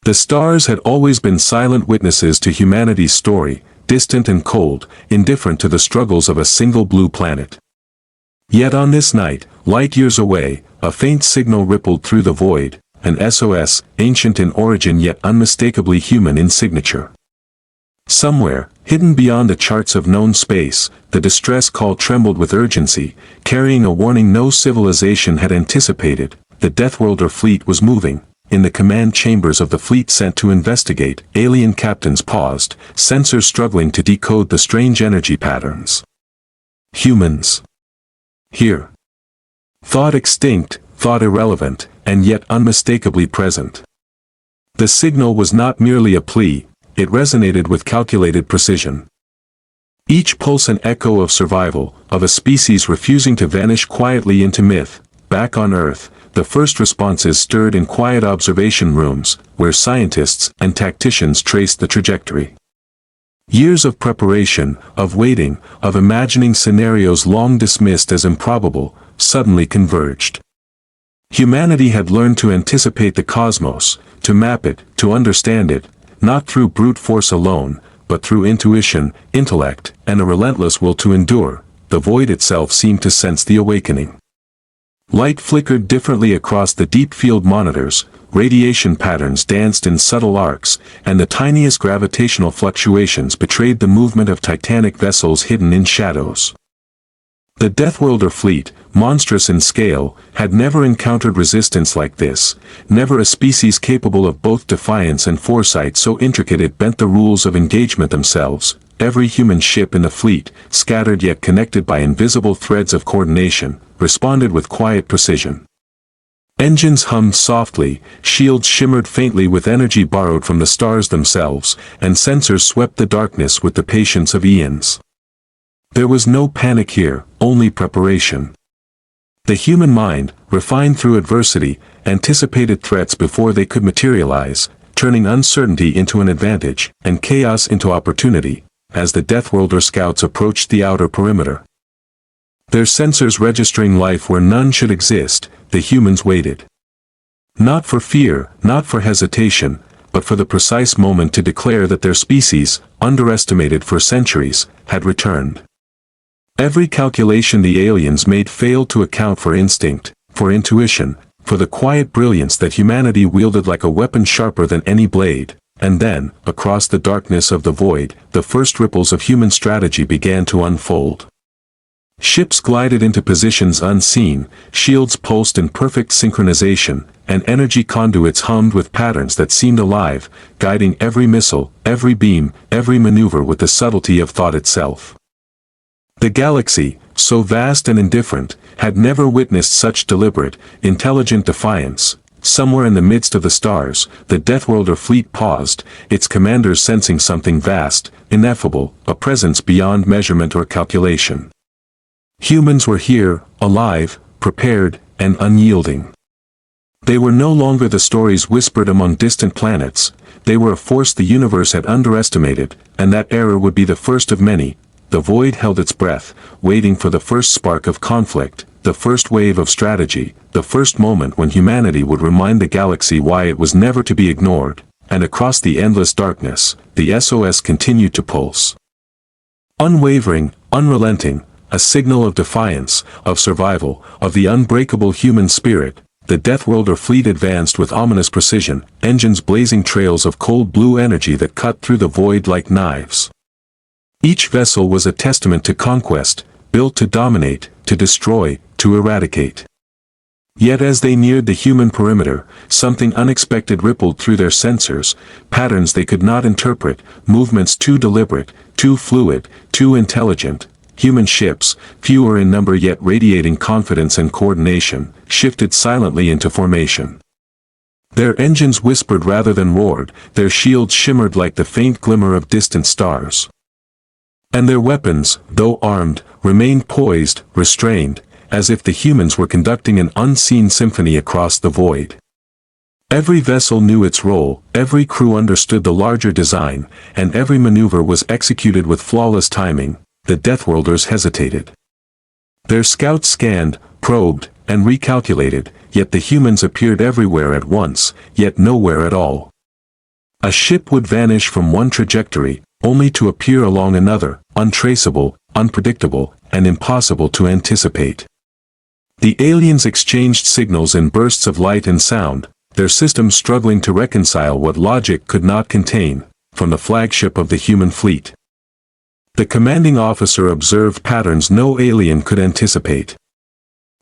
The stars had always been silent witnesses to humanity's story, distant and cold, indifferent to the struggles of a single blue planet. Yet on this night, light years away, a faint signal rippled through the void, an SOS, ancient in origin yet unmistakably human in signature. Somewhere, hidden beyond the charts of known space, the distress call trembled with urgency, carrying a warning no civilization had anticipated. The Deathworlder Fleet was moving. In the command chambers of the fleet sent to investigate, alien captains paused, sensors struggling to decode the strange energy patterns. Humans. Here. Thought extinct, thought irrelevant, and yet unmistakably present. The signal was not merely a plea, it resonated with calculated precision. Each pulse an echo of survival, of a species refusing to vanish quietly into myth. Back on Earth, the first responses stirred in quiet observation rooms, where scientists and tacticians traced the trajectory. Years of preparation, of waiting, of imagining scenarios long dismissed as improbable, suddenly converged. Humanity had learned to anticipate the cosmos, to map it, to understand it, not through brute force alone, but through intuition, intellect, and a relentless will to endure. The void itself seemed to sense the awakening. Light flickered differently across the deep field monitors, radiation patterns danced in subtle arcs, and the tiniest gravitational fluctuations betrayed the movement of titanic vessels hidden in shadows. The Deathworlder Fleet, monstrous in scale, had never encountered resistance like this, never a species capable of both defiance and foresight so intricate it bent the rules of engagement themselves. Every human ship in the fleet, scattered yet connected by invisible threads of coordination, responded with quiet precision. Engines hummed softly, shields shimmered faintly with energy borrowed from the stars themselves, and sensors swept the darkness with the patience of eons. There was no panic here, only preparation. The human mind, refined through adversity, anticipated threats before they could materialize, turning uncertainty into an advantage, and chaos into opportunity, as the Deathworlder scouts approached the outer perimeter. Their sensors registering life where none should exist, the humans waited. Not for fear, not for hesitation, but for the precise moment to declare that their species, underestimated for centuries, had returned. Every calculation the aliens made failed to account for instinct, for intuition, for the quiet brilliance that humanity wielded like a weapon sharper than any blade. And then, across the darkness of the void, the first ripples of human strategy began to unfold. Ships glided into positions unseen, shields pulsed in perfect synchronization, and energy conduits hummed with patterns that seemed alive, guiding every missile, every beam, every maneuver with the subtlety of thought itself. The galaxy, so vast and indifferent, had never witnessed such deliberate, intelligent defiance. Somewhere in the midst of the stars, the Deathworlder Fleet paused, its commanders sensing something vast, ineffable, a presence beyond measurement or calculation. Humans were here, alive, prepared, and unyielding. They were no longer the stories whispered among distant planets, they were a force the universe had underestimated, and that error would be the first of many. The void held its breath, waiting for the first spark of conflict, the first wave of strategy, the first moment when humanity would remind the galaxy why it was never to be ignored, and across the endless darkness, the SOS continued to pulse. Unwavering, unrelenting, a signal of defiance, of survival, of the unbreakable human spirit, the Deathworlder Fleet advanced with ominous precision, engines blazing trails of cold blue energy that cut through the void like knives. Each vessel was a testament to conquest, built to dominate, to destroy, to eradicate. Yet as they neared the human perimeter, something unexpected rippled through their sensors, patterns they could not interpret, movements too deliberate, too fluid, too intelligent. Human ships, fewer in number yet radiating confidence and coordination, shifted silently into formation. Their engines whispered rather than roared, their shields shimmered like the faint glimmer of distant stars. And their weapons, though armed, remained poised, restrained, as if the humans were conducting an unseen symphony across the void. Every vessel knew its role, every crew understood the larger design, and every maneuver was executed with flawless timing. The Deathworlders hesitated. Their scouts scanned, probed, and recalculated, yet the humans appeared everywhere at once, yet nowhere at all. A ship would vanish from one trajectory, only to appear along another, untraceable, unpredictable, and impossible to anticipate. The aliens exchanged signals in bursts of light and sound, their systems struggling to reconcile what logic could not contain, from the flagship of the human fleet. The commanding officer observed patterns no alien could anticipate.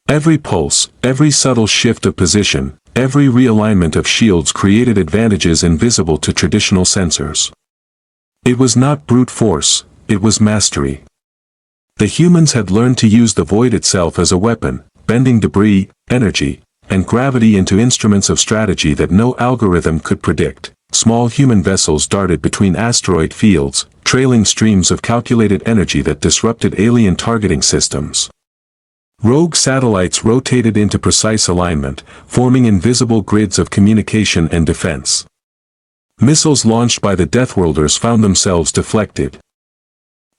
Every pulse, every subtle shift of position, every realignment of shields created advantages invisible to traditional sensors. It was not brute force, it was mastery. The humans had learned to use the void itself as a weapon, bending debris, energy, and gravity into instruments of strategy that no algorithm could predict. Small human vessels darted between asteroid fields, trailing streams of calculated energy that disrupted alien targeting systems. Rogue satellites rotated into precise alignment, forming invisible grids of communication and defense. Missiles launched by the Deathworlders found themselves deflected,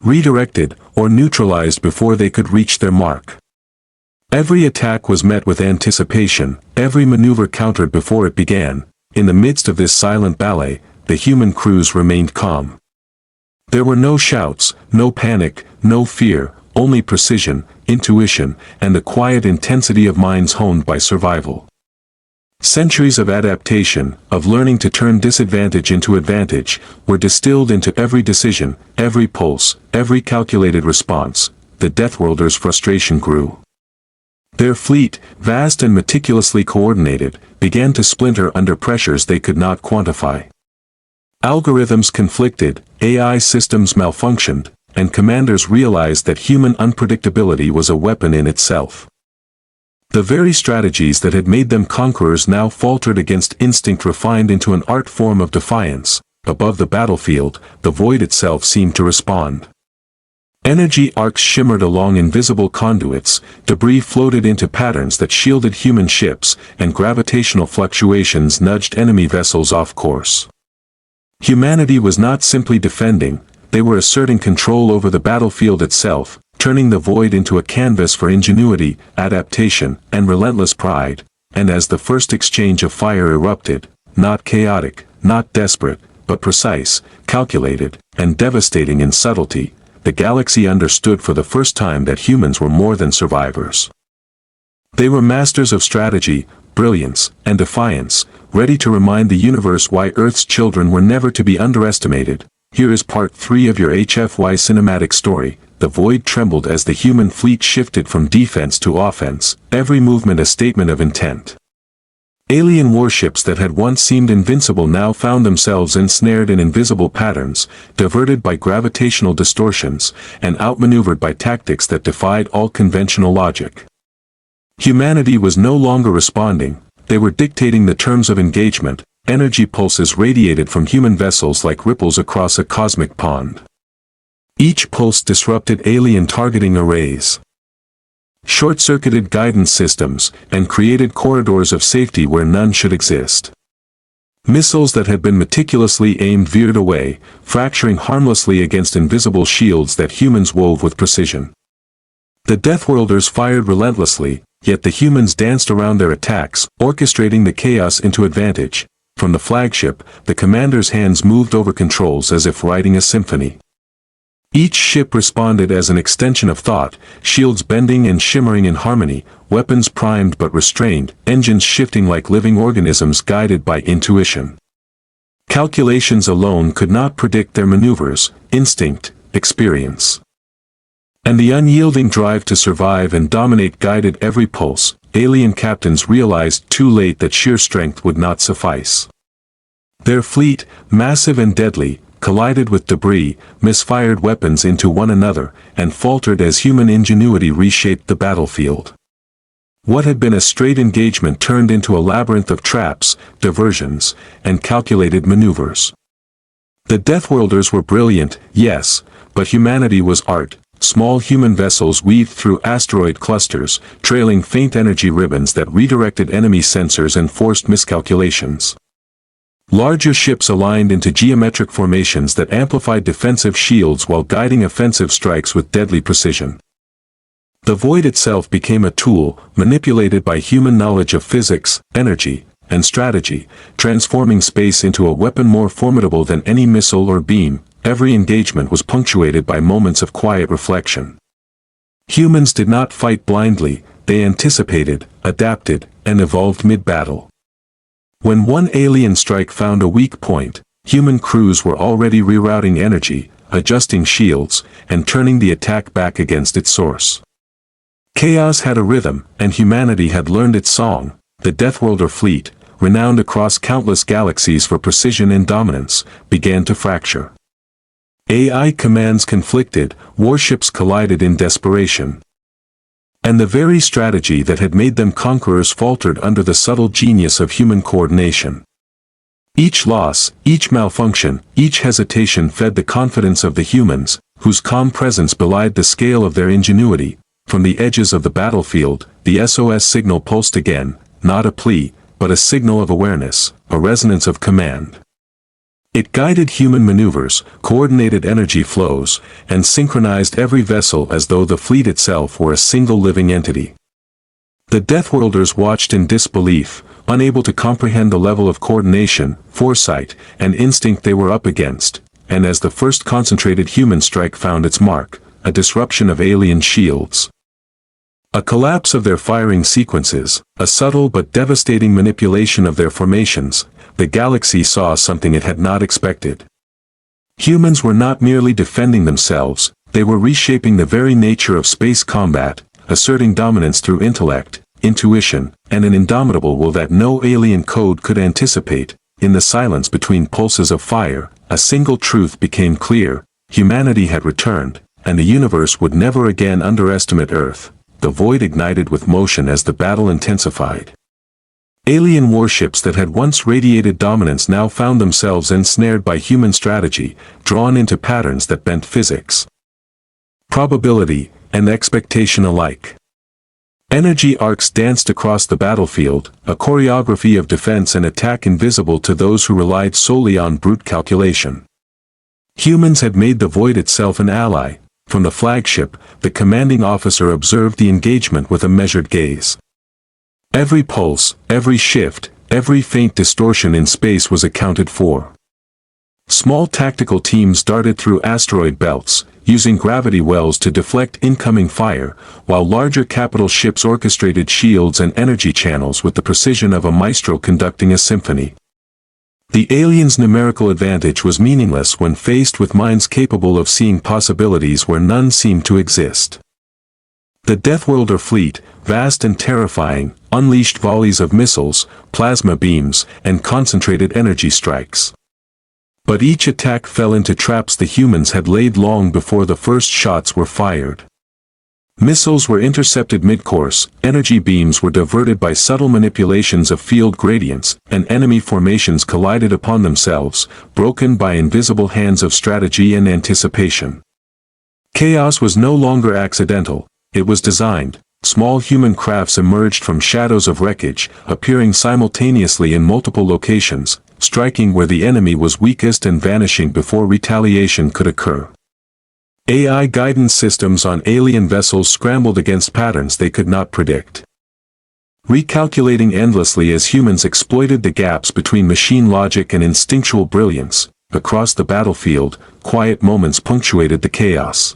redirected, or neutralized before they could reach their mark. Every attack was met with anticipation, every maneuver countered before it began. In the midst of this silent ballet, the human crews remained calm. There were no shouts, no panic, no fear, only precision, intuition, and the quiet intensity of minds honed by survival. Centuries of adaptation, of learning to turn disadvantage into advantage, were distilled into every decision, every pulse, every calculated response. The Deathworlders' frustration grew. Their fleet, vast and meticulously coordinated, began to splinter under pressures they could not quantify. Algorithms conflicted, AI systems malfunctioned, and commanders realized that human unpredictability was a weapon in itself. The very strategies that had made them conquerors now faltered against instinct refined into an art form of defiance. Above the battlefield, the void itself seemed to respond. Energy arcs shimmered along invisible conduits, debris floated into patterns that shielded human ships, and gravitational fluctuations nudged enemy vessels off course. Humanity was not simply defending, they were asserting control over the battlefield itself, turning the void into a canvas for ingenuity, adaptation, and relentless pride. And as the first exchange of fire erupted, not chaotic, not desperate, but precise, calculated, and devastating in subtlety, the galaxy understood for the first time that humans were more than survivors. They were masters of strategy, brilliance, and defiance, ready to remind the universe why Earth's children were never to be underestimated. Here is part 3 of your HFY cinematic story. The void trembled as the human fleet shifted from defense to offense, every movement a statement of intent. Alien warships that had once seemed invincible now found themselves ensnared in invisible patterns, diverted by gravitational distortions, and outmaneuvered by tactics that defied all conventional logic. Humanity was no longer responding, they were dictating the terms of engagement. Energy pulses radiated from human vessels like ripples across a cosmic pond. Each pulse disrupted alien targeting arrays, short-circuited guidance systems, and created corridors of safety where none should exist. Missiles that had been meticulously aimed veered away, fracturing harmlessly against invisible shields that humans wove with precision. The Deathworlders fired relentlessly, yet the humans danced around their attacks, orchestrating the chaos into advantage. From the flagship, the commander's hands moved over controls as if writing a symphony. Each ship responded as an extension of thought, shields bending and shimmering in harmony, weapons primed but restrained, engines shifting like living organisms guided by intuition. Calculations alone could not predict their maneuvers, instinct, experience. And the unyielding drive to survive and dominate guided every pulse. Alien captains realized too late that sheer strength would not suffice. Their fleet, massive and deadly, collided with debris, misfired weapons into one another, and faltered as human ingenuity reshaped the battlefield. What had been a straight engagement turned into a labyrinth of traps, diversions, and calculated maneuvers. The Deathworlders were brilliant, yes, but humanity was art. Small human vessels weaved through asteroid clusters, trailing faint energy ribbons that redirected enemy sensors and forced miscalculations. Larger ships aligned into geometric formations that amplified defensive shields while guiding offensive strikes with deadly precision. The void itself became a tool, manipulated by human knowledge of physics, energy, and strategy, transforming space into a weapon more formidable than any missile or beam. Every engagement was punctuated by moments of quiet reflection. Humans did not fight blindly, they anticipated, adapted, and evolved mid-battle. When one alien strike found a weak point, human crews were already rerouting energy, adjusting shields, and turning the attack back against its source. Chaos had a rhythm, and humanity had learned its song. The Deathworlder Fleet, renowned across countless galaxies for precision and dominance, began to fracture. AI commands conflicted, warships collided in desperation. And the very strategy that had made them conquerors faltered under the subtle genius of human coordination. Each loss, each malfunction, each hesitation fed the confidence of the humans, whose calm presence belied the scale of their ingenuity. From the edges of the battlefield, the SOS signal pulsed again, not a plea, but a signal of awareness, a resonance of command. It guided human maneuvers, coordinated energy flows, and synchronized every vessel as though the fleet itself were a single living entity. The Deathworlders watched in disbelief, unable to comprehend the level of coordination, foresight, and instinct they were up against, and as the first concentrated human strike found its mark, a disruption of alien shields. A collapse of their firing sequences, a subtle but devastating manipulation of their formations, the galaxy saw something it had not expected. Humans were not merely defending themselves, they were reshaping the very nature of space combat, asserting dominance through intellect, intuition, and an indomitable will that no alien code could anticipate. In the silence between pulses of fire, a single truth became clear: humanity had returned, and the universe would never again underestimate Earth. The void ignited with motion as the battle intensified. Alien warships that had once radiated dominance now found themselves ensnared by human strategy, drawn into patterns that bent physics, probability, and expectation alike. Energy arcs danced across the battlefield, a choreography of defense and attack invisible to those who relied solely on brute calculation. Humans had made the void itself an ally. From the flagship, the commanding officer observed the engagement with a measured gaze. Every pulse, every shift, every faint distortion in space was accounted for. Small tactical teams darted through asteroid belts, using gravity wells to deflect incoming fire, while larger capital ships orchestrated shields and energy channels with the precision of a maestro conducting a symphony. The aliens' numerical advantage was meaningless when faced with minds capable of seeing possibilities where none seemed to exist. The Deathworlder Fleet, vast and terrifying, unleashed volleys of missiles, plasma beams, and concentrated energy strikes. But each attack fell into traps the humans had laid long before the first shots were fired. Missiles were intercepted mid-course, energy beams were diverted by subtle manipulations of field gradients, and enemy formations collided upon themselves, broken by invisible hands of strategy and anticipation. Chaos was no longer accidental, it was designed. Small human crafts emerged from shadows of wreckage, appearing simultaneously in multiple locations, striking where the enemy was weakest and vanishing before retaliation could occur. AI guidance systems on alien vessels scrambled against patterns they could not predict, recalculating endlessly as humans exploited the gaps between machine logic and instinctual brilliance. Across the battlefield, quiet moments punctuated the chaos.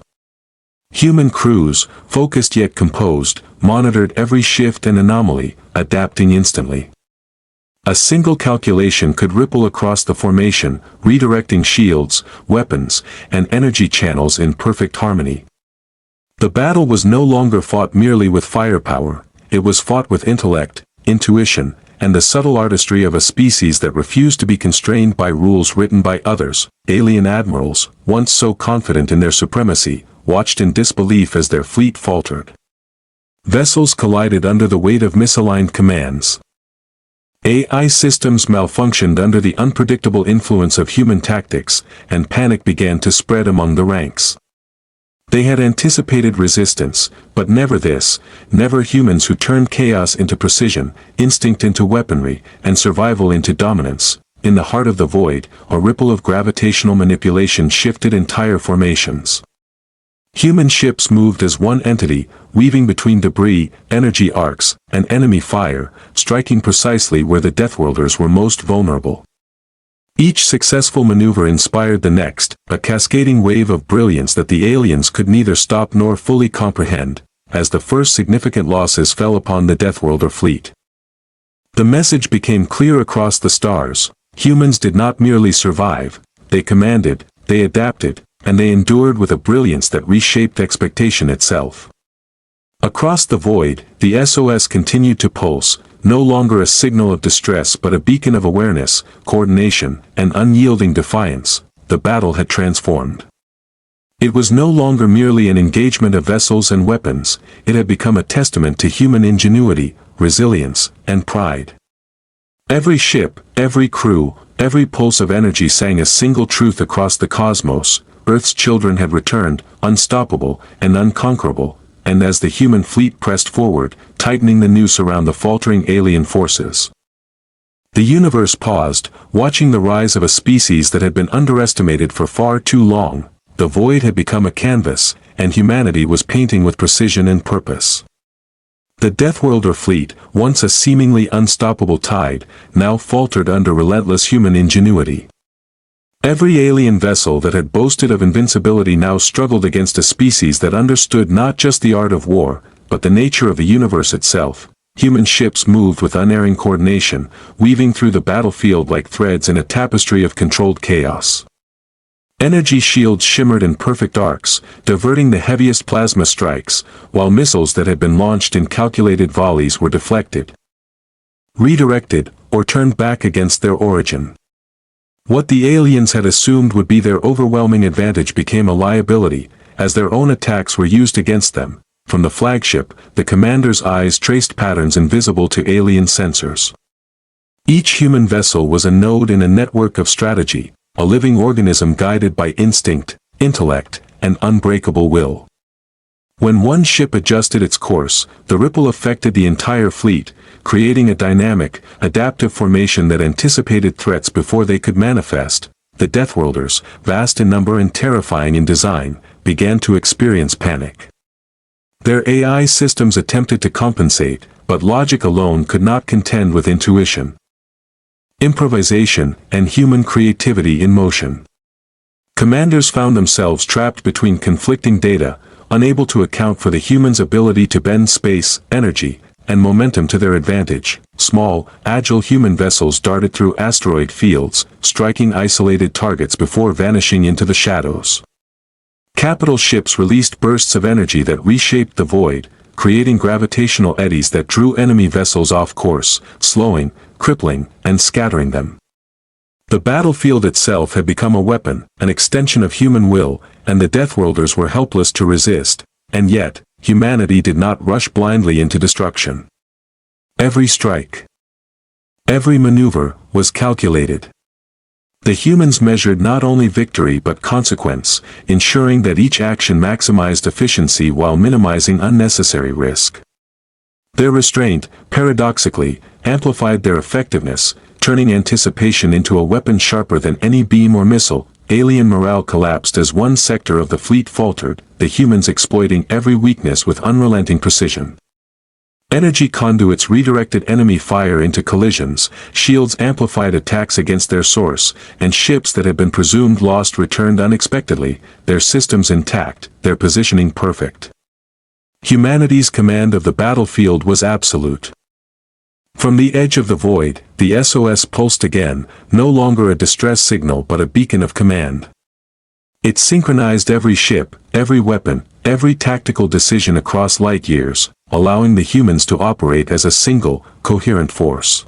Human crews, focused yet composed, monitored every shift and anomaly, adapting instantly. A single calculation could ripple across the formation, redirecting shields, weapons, and energy channels in perfect harmony. The battle was no longer fought merely with firepower, it was fought with intellect, intuition, and the subtle artistry of a species that refused to be constrained by rules written by others. Alien admirals, once so confident in their supremacy, watched in disbelief as their fleet faltered. Vessels collided under the weight of misaligned commands. AI systems malfunctioned under the unpredictable influence of human tactics, and panic began to spread among the ranks. They had anticipated resistance, but never this, never humans who turned chaos into precision, instinct into weaponry, and survival into dominance. In the heart of the void, a ripple of gravitational manipulation shifted entire formations. Human ships moved as one entity, weaving between debris, energy arcs, and enemy fire, striking precisely where the Deathworlders were most vulnerable. Each successful maneuver inspired the next, a cascading wave of brilliance that the aliens could neither stop nor fully comprehend, as the first significant losses fell upon the Deathworlder fleet. The message became clear across the stars: humans did not merely survive, they commanded, they adapted, and they endured with a brilliance that reshaped expectation itself. Across the void, the SOS continued to pulse, no longer a signal of distress but a beacon of awareness, coordination, and unyielding defiance. The battle had transformed. It was no longer merely an engagement of vessels and weapons, it had become a testament to human ingenuity, resilience, and pride. Every ship, every crew, every pulse of energy sang a single truth across the cosmos: Earth's children had returned, unstoppable and unconquerable, and as the human fleet pressed forward, tightening the noose around the faltering alien forces. The universe paused, watching the rise of a species that had been underestimated for far too long. The void had become a canvas, and humanity was painting with precision and purpose. The Deathworlder fleet, once a seemingly unstoppable tide, now faltered under relentless human ingenuity. Every alien vessel that had boasted of invincibility now struggled against a species that understood not just the art of war, but the nature of the universe itself. Human ships moved with unerring coordination, weaving through the battlefield like threads in a tapestry of controlled chaos. Energy shields shimmered in perfect arcs, diverting the heaviest plasma strikes, while missiles that had been launched in calculated volleys were deflected, redirected, or turned back against their origin. What the aliens had assumed would be their overwhelming advantage became a liability, as their own attacks were used against them. From the flagship, the commander's eyes traced patterns invisible to alien sensors. Each human vessel was a node in a network of strategy, a living organism guided by instinct, intellect, and unbreakable will. When one ship adjusted its course, the ripple affected the entire fleet, creating a dynamic, adaptive formation that anticipated threats before they could manifest. The Deathworlders, vast in number and terrifying in design, began to experience panic. Their AI systems attempted to compensate, but logic alone could not contend with intuition, improvisation, and human creativity in motion. Commanders found themselves trapped between conflicting data, unable to account for the humans' ability to bend space, energy, and momentum to their advantage. Small, agile human vessels darted through asteroid fields, striking isolated targets before vanishing into the shadows. Capital ships released bursts of energy that reshaped the void, creating gravitational eddies that drew enemy vessels off course, slowing, crippling, and scattering them. The battlefield itself had become a weapon, an extension of human will, and the Deathworlders were helpless to resist. And yet, humanity did not rush blindly into destruction. Every strike, every maneuver, was calculated. The humans measured not only victory but consequence, ensuring that each action maximized efficiency while minimizing unnecessary risk. Their restraint, paradoxically, amplified their effectiveness, turning anticipation into a weapon sharper than any beam or missile. Alien morale collapsed as one sector of the fleet faltered, the humans exploiting every weakness with unrelenting precision. Energy conduits redirected enemy fire into collisions, shields amplified attacks against their source, and ships that had been presumed lost returned unexpectedly, their systems intact, their positioning perfect. Humanity's command of the battlefield was absolute. From the edge of the void, the SOS pulsed again, no longer a distress signal but a beacon of command. It synchronized every ship, every weapon, every tactical decision across light years, allowing the humans to operate as a single, coherent force.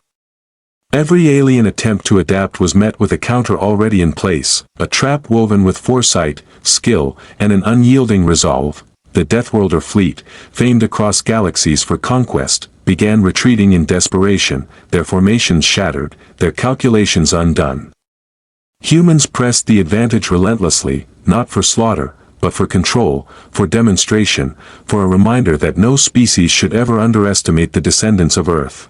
Every alien attempt to adapt was met with a counter already in place, a trap woven with foresight, skill, and an unyielding resolve. The Deathworlder fleet, famed across galaxies for conquest, began retreating in desperation, their formations shattered, their calculations undone. Humans pressed the advantage relentlessly, not for slaughter, but for control, for demonstration, for a reminder that no species should ever underestimate the descendants of Earth.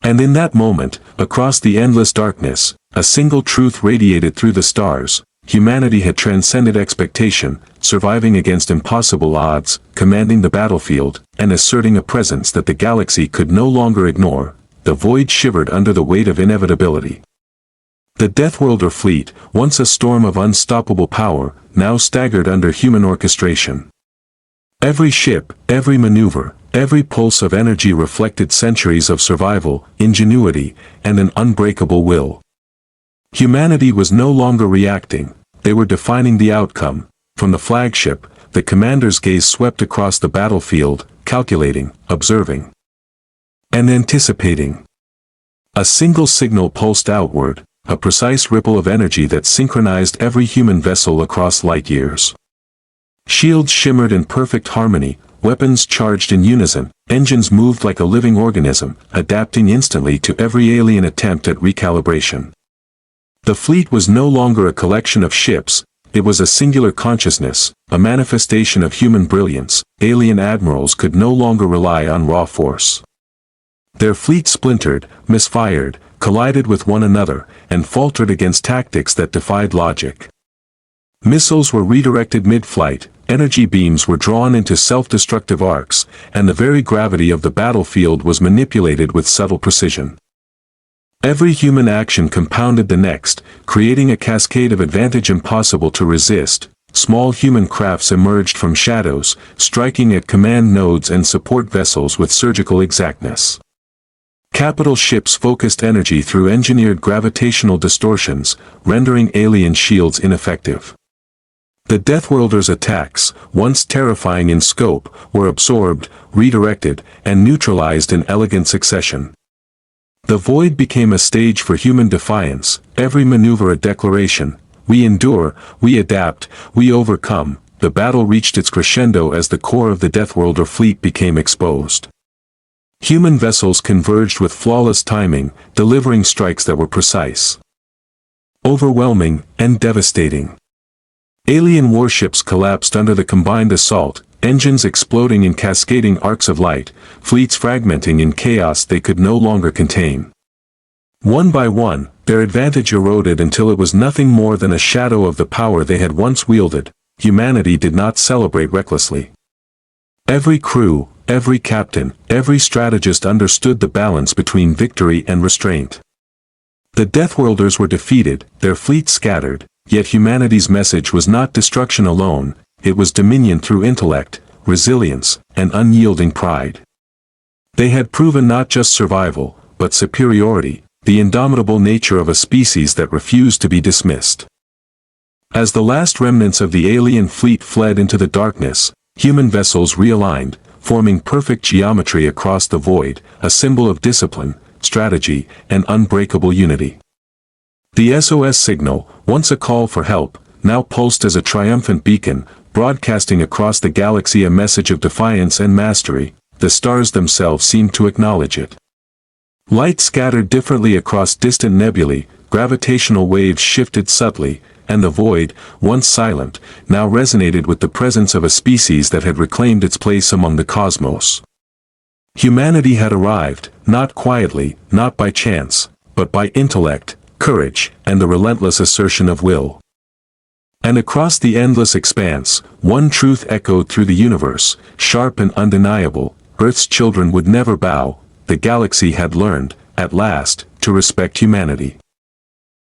And in that moment, across the endless darkness, a single truth radiated through the stars: humanity had transcended expectation, surviving against impossible odds, commanding the battlefield, and asserting a presence that the galaxy could no longer ignore. The void shivered under the weight of inevitability. The Deathworlder Fleet, once a storm of unstoppable power, now staggered under human orchestration. Every ship, every maneuver, every pulse of energy reflected centuries of survival, ingenuity, and an unbreakable will. Humanity was no longer reacting, they were defining the outcome. From the flagship, the commander's gaze swept across the battlefield, calculating, observing, and anticipating. A single signal pulsed outward, a precise ripple of energy that synchronized every human vessel across light years. Shields shimmered in perfect harmony, weapons charged in unison, engines moved like a living organism, adapting instantly to every alien attempt at recalibration. The fleet was no longer a collection of ships, it was a singular consciousness, a manifestation of human brilliance. Alien admirals could no longer rely on raw force. Their fleet splintered, misfired, collided with one another, and faltered against tactics that defied logic. Missiles were redirected mid-flight, energy beams were drawn into self-destructive arcs, and the very gravity of the battlefield was manipulated with subtle precision. Every human action compounded the next, creating a cascade of advantage impossible to resist. Small human crafts emerged from shadows, striking at command nodes and support vessels with surgical exactness. Capital ships focused energy through engineered gravitational distortions, rendering alien shields ineffective. The Deathworlder's attacks, once terrifying in scope, were absorbed, redirected, and neutralized in elegant succession. The void became a stage for human defiance, every maneuver a declaration. We endure, we adapt, we overcome. The battle reached its crescendo as the core of the Deathworlder fleet became exposed. Human vessels converged with flawless timing, delivering strikes that were precise, overwhelming, and devastating. Alien warships collapsed under the combined assault, engines exploding in cascading arcs of light, fleets fragmenting in chaos they could no longer contain. One by one, their advantage eroded until it was nothing more than a shadow of the power they had once wielded. Humanity did not celebrate recklessly. Every crew, every captain, every strategist understood the balance between victory and restraint. The Deathworlders were defeated, their fleet scattered, yet humanity's message was not destruction alone, it was dominion through intellect, resilience, and unyielding pride. They had proven not just survival, but superiority, the indomitable nature of a species that refused to be dismissed. As the last remnants of the alien fleet fled into the darkness, human vessels realigned, forming perfect geometry across the void, a symbol of discipline, strategy, and unbreakable unity. The SOS signal, once a call for help, now pulsed as a triumphant beacon, broadcasting across the galaxy a message of defiance and mastery. The stars themselves seemed to acknowledge it. Light scattered differently across distant nebulae, gravitational waves shifted subtly, and the void, once silent, now resonated with the presence of a species that had reclaimed its place among the cosmos. Humanity had arrived, not quietly, not by chance, but by intellect, courage, and the relentless assertion of will. And across the endless expanse, one truth echoed through the universe, sharp and undeniable: Earth's children would never bow. The galaxy had learned, at last, to respect humanity.